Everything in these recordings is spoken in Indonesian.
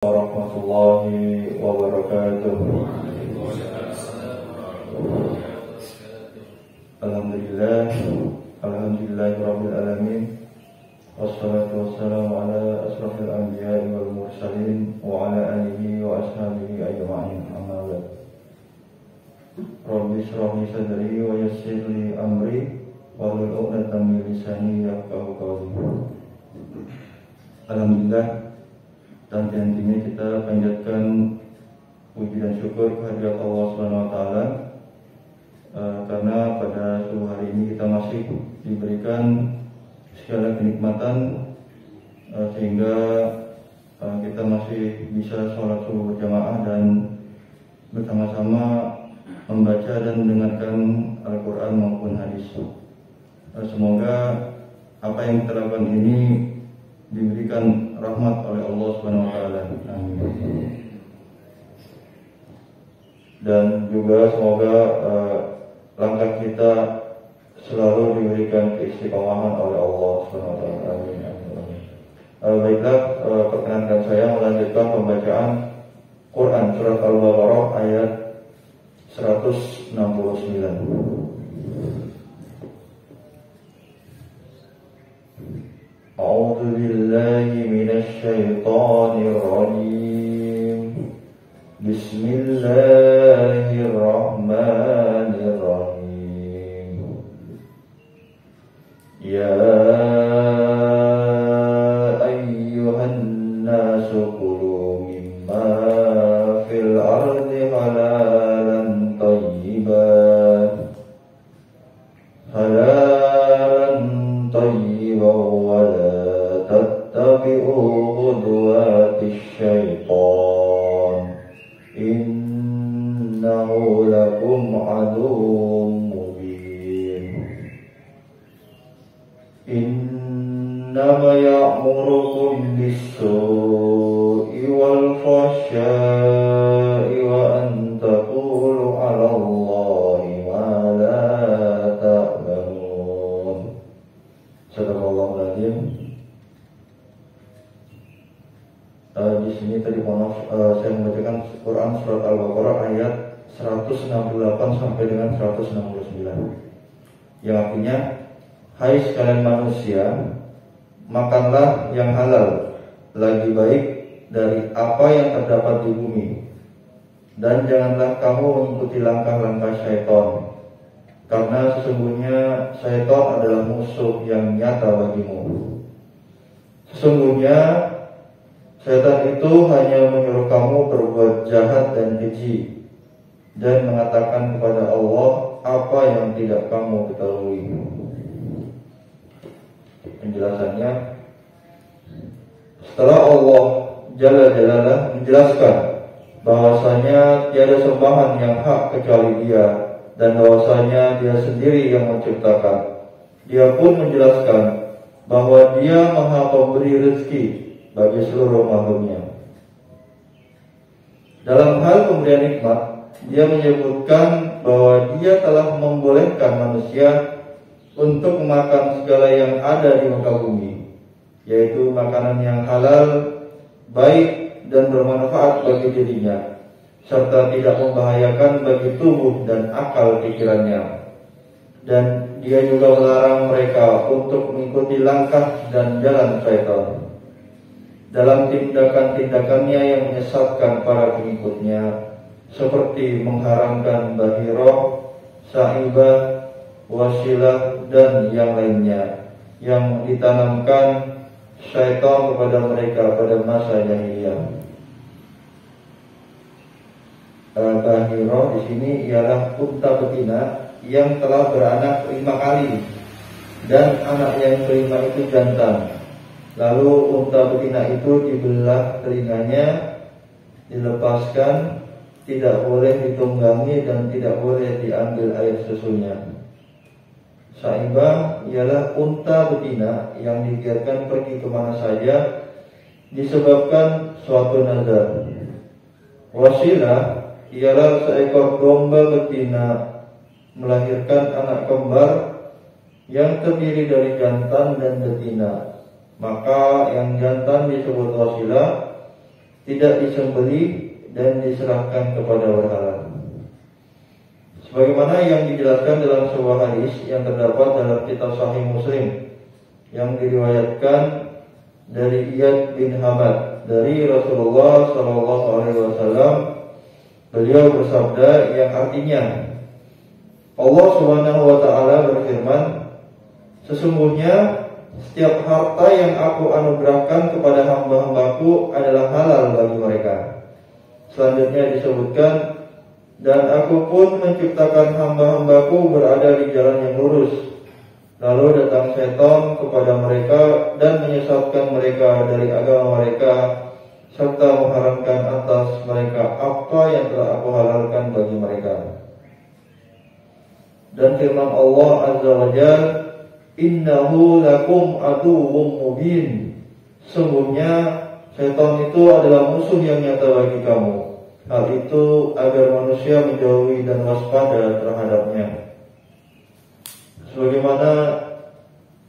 warahmatullahi wabarakatuh. Alhamdulillahirabbil alamin. Wassalatu wassalamu ala asrofil anbiya'i wal mursalin wa ala alihi wa ashabihi ajma'in. Amma ba'd. Rabbi shrah li sadri wa yassir li amri wahlul 'uqdatam min lisani yafqahu qawli. Alhamdulillah, dan intinya kita panjatkan puji dan syukur kehadirat Allah Subhanahu wa taala karena pada subuh hari ini kita masih diberikan segala kenikmatan sehingga kita masih bisa sholat subuh berjamaah dan bersama-sama membaca dan mendengarkan Al-Quran maupun hadis. Semoga apa yang kita lakukan ini diberikan rahmat oleh Allah Subhanahu wa taala. Amin. Dan juga semoga langkah kita selalu diberikan keistiqomahan oleh Allah Subhanahu wa taala. Amin. Baiklah, perkenankan saya melanjutkan pembacaan Quran surat Al-Baqarah ayat 169. A'udzu billahi minasy syaithanir rajim. Bismillahirrahmanirrahim. Ya ayyuhan nasu kulu mimma fil ardi halalan thayyiban wa la tattabi'u khutuwatis syaitan innahu lakum aduwwun mubin. Innama ya'murukum bis-su'i wal fahsya'i wa an taqulu 'ala Allahi ma la ta'lamun. Sadaqallahul adzim. Di sini tadi saya membacakan Quran surat Al-Baqarah ayat 168 sampai dengan 169. Yang artinya, hai sekalian manusia, makanlah yang halal, lagi baik dari apa yang terdapat di bumi, dan janganlah kamu mengikuti langkah-langkah syaitan, karena sesungguhnya syaitan adalah musuh yang nyata bagimu. Sesungguhnya syaitan itu hanya menyuruh kamu berbuat jahat dan keji, dan mengatakan kepada Allah apa yang tidak kamu ketahui. Penjelasannya, setelah Allah Jalla Jalalah menjelaskan bahwasanya tiada sembahan yang hak kecuali Dia, dan bahwasanya Dia sendiri yang menciptakan, Dia pun menjelaskan bahwa Dia Maha Pemberi rezeki bagi seluruh makhluknya. Dalam hal pemberian nikmat, Dia menyebutkan bahwa Dia telah membolehkan manusia untuk memakan segala yang ada di muka bumi, yaitu makanan yang halal, baik dan bermanfaat bagi dirinya, serta tidak membahayakan bagi tubuh dan akal pikirannya. Dan Dia juga melarang mereka untuk mengikuti langkah dan jalan syaitan dalam tindakan-tindakannya yang menyesatkan para pengikutnya, seperti mengharamkan bahiroh, sa'ibah, wasilah, dan yang lainnya yang ditanamkan syaitan kepada mereka pada masa jahiliyah. Bahiroh di sini ialah unta betina yang telah beranak 5 kali, dan anak yang kelima itu jantan. Lalu unta betina itu dibelah telinganya, dilepaskan, tidak boleh ditunggangi dan tidak boleh diambil air susunya. Saibah ialah unta betina yang dibiarkan pergi kemana saja disebabkan suatu nazar. Wasilah ialah seekor domba betina melahirkan anak kembar yang terdiri dari jantan dan betina. Maka yang jantan disebut wasilah, tidak disembelih dan diserahkan kepada berhala. Sebagaimana yang dijelaskan dalam sebuah hadis yang terdapat dalam kitab Sahih Muslim yang diriwayatkan dari Iyad bin Hamad dari Rasulullah SAW, beliau bersabda yang artinya Allah Subhanahu wa taala berfirman, sesungguhnya setiap harta yang aku anugerahkan kepada hamba-hambaku adalah halal bagi mereka. Selanjutnya disebutkan, dan aku pun menciptakan hamba-hambaku berada di jalan yang lurus. Lalu datang setan kepada mereka dan menyesatkan mereka dari agama mereka, serta mengharamkan atas mereka apa yang telah aku halalkan bagi mereka. Dan firman Allah Azza wa Jalla, innahu lakum aduwwum mubin. Sungguhnya setan itu adalah musuh yang nyata bagi kamu. Hal itu agar manusia menjauhi dan waspada terhadapnya. Sebagaimana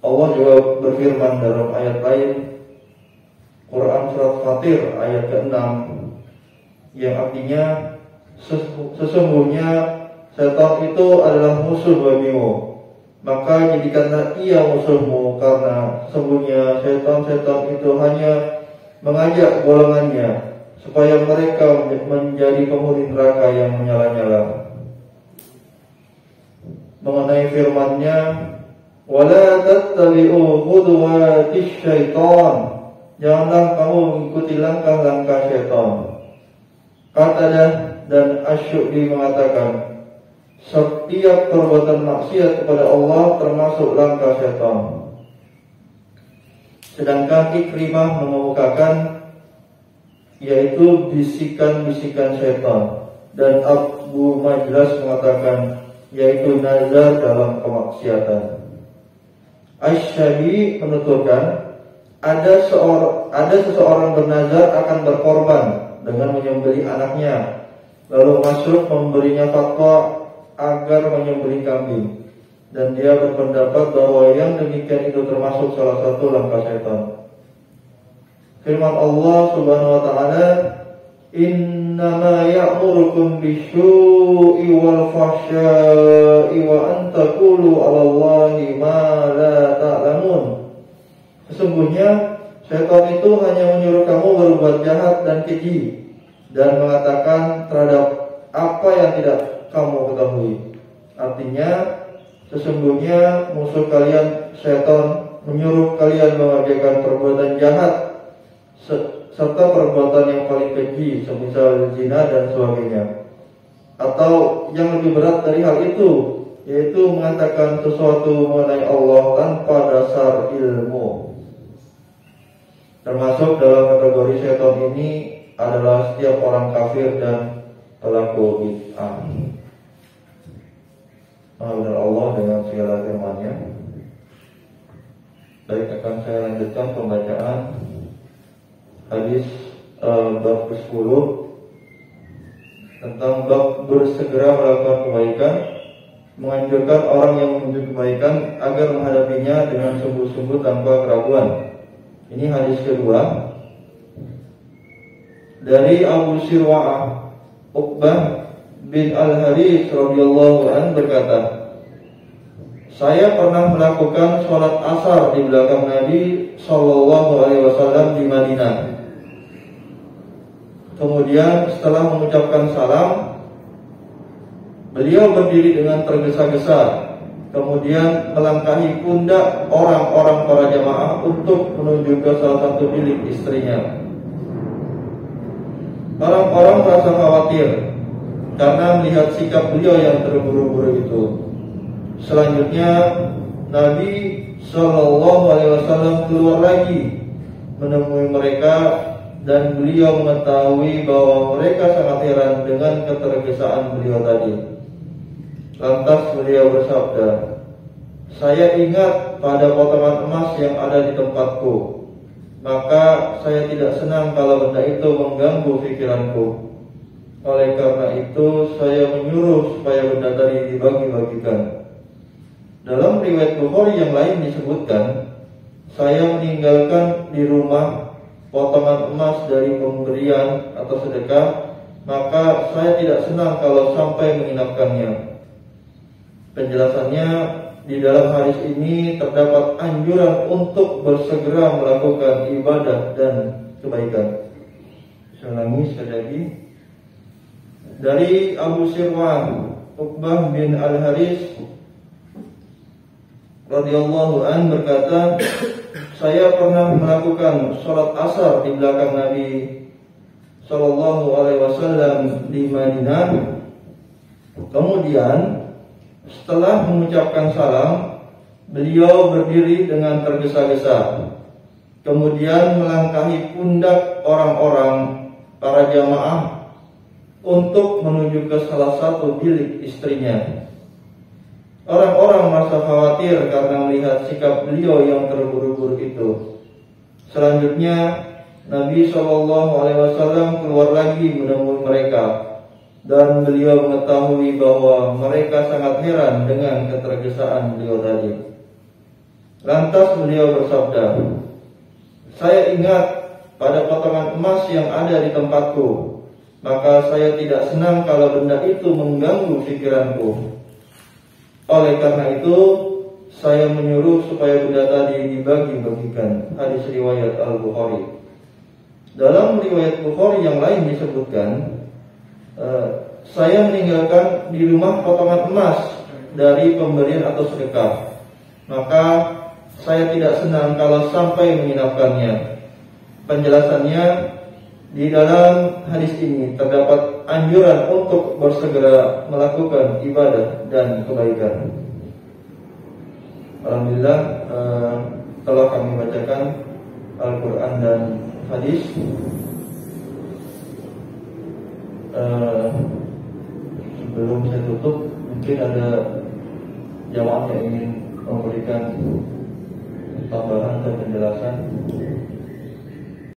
Allah juga berfirman dalam ayat lain, Quran surat Fatir ayat ke-6, yang artinya sesungguhnya setan itu adalah musuh bagimu, maka jadikanlah ia musuhmu, karena sesungguhnya setan-setan itu hanya mengajak golongannya supaya mereka menjadi penghuni neraka yang menyala-nyala. Mengenai firman-Nya, wala tattabi'u khutuwatis syaitan, janganlah kamu mengikuti langkah-langkah syaitan. Qatadah dan Asy'ubi mengatakan, setiap perbuatan maksiat kepada Allah termasuk langkah syaitan. Sedangkan Ikrimah mengemukakan, yaitu bisikan-bisikan syaitan. Dan Abu Majlas mengatakan, yaitu nazar dalam kemaksiatan. Asy-Syafi'i menuturkan, ada seseorang bernazar akan berkorban dengan menyembelih anaknya, lalu Mas'ud memberinya fatwa agar menyembelih kambing, dan dia berpendapat bahwa yang demikian itu termasuk salah satu langkah syaitan. Firman Allah Subhanahu wa taala, innama ya'murukum bisyu'i wal fahsya'i wa an taqulu 'alallahi ma la ta'lamun. Sesungguhnya syaitan itu hanya menyuruh kamu berbuat jahat dan keji dan mengatakan terhadap apa yang tidak kamu ketahui. Artinya, sesungguhnya musuh kalian syaitan menyuruh kalian mengerjakan perbuatan jahat serta perbuatan yang paling keji, semisal zina dan sebagainya. Atau yang lebih berat dari hal itu, yaitu mengatakan sesuatu mengenai Allah tanpa dasar ilmu. Termasuk dalam kategori syaitan ini adalah setiap orang kafir dan pelaku bid'ah. Benar Allah dengan segala firman-Nya. Baik, akan saya lanjutkan pembacaan hadis bab ke-10 tentang bab bersegera melakukan kebaikan, menganjurkan orang yang menuju kebaikan agar menghadapinya dengan sungguh-sungguh tanpa keraguan. Ini hadis kedua dari Abu Sirwa'ah Uqbah bin Al-Harits radhiyallahu anhu berkata, saya pernah melakukan sholat asar di belakang Nabi sallallahu alaihi wasallam di Madinah. Kemudian setelah mengucapkan salam, beliau berdiri dengan tergesa-gesa, kemudian melangkahi pundak orang-orang para jamaah untuk menuju ke salah satu bilik istrinya. Orang-orang merasa khawatir karena melihat sikap beliau yang terburu-buru itu. Selanjutnya Nabi Shallallahu Alaihi Wasallam keluar lagi menemui mereka, dan beliau mengetahui bahwa mereka sangat heran dengan ketergesaan beliau tadi. Lantas beliau bersabda, saya ingat pada potongan emas yang ada di tempatku, maka saya tidak senang kalau benda itu mengganggu pikiranku. Oleh karena itu saya menyuruh supaya benda tadi dibagi-bagikan. Dalam riwayat Bukhari yang lain disebutkan, saya meninggalkan di rumah potongan emas dari pemberian atau sedekah, maka saya tidak senang kalau sampai menginapkannya. Penjelasannya, di dalam hadis ini terdapat anjuran untuk bersegera melakukan ibadah dan kebaikan. Saya ulangi sekali lagi. Dari Abu Sirwan Uqbah bin Al-Haris radhiyallahu an berkata, saya pernah melakukan sholat asar di belakang Nabi Shallallahu Alaihi Wasallam di Madinah. Kemudian setelah mengucapkan salam, beliau berdiri dengan tergesa-gesa, kemudian melangkahi pundak orang-orang para jamaah untuk menuju ke salah satu bilik istrinya. Orang-orang merasa khawatir karena melihat sikap beliau yang terburu-buru itu. Selanjutnya Nabi SAW keluar lagi menemui mereka, dan beliau mengetahui bahwa mereka sangat heran dengan ketergesaan beliau tadi. Lantas beliau bersabda, saya ingat pada potongan emas yang ada di tempatku, maka saya tidak senang kalau benda itu mengganggu pikiranku. Oleh karena itu, saya menyuruh supaya benda tadi dibagi-bagikan. Hadis riwayat Al-Bukhari. Dalam riwayat Bukhari yang lain disebutkan, saya meninggalkan di rumah potongan emas dari pemberian atau sedekah, maka saya tidak senang kalau sampai menginapkannya. Penjelasannya, di dalam hadis ini terdapat anjuran untuk bersegera melakukan ibadah dan kebaikan. Alhamdulillah, telah kami bacakan Al-Quran dan hadis. Sebelum saya tutup, mungkin ada jamaah yang ingin memberikan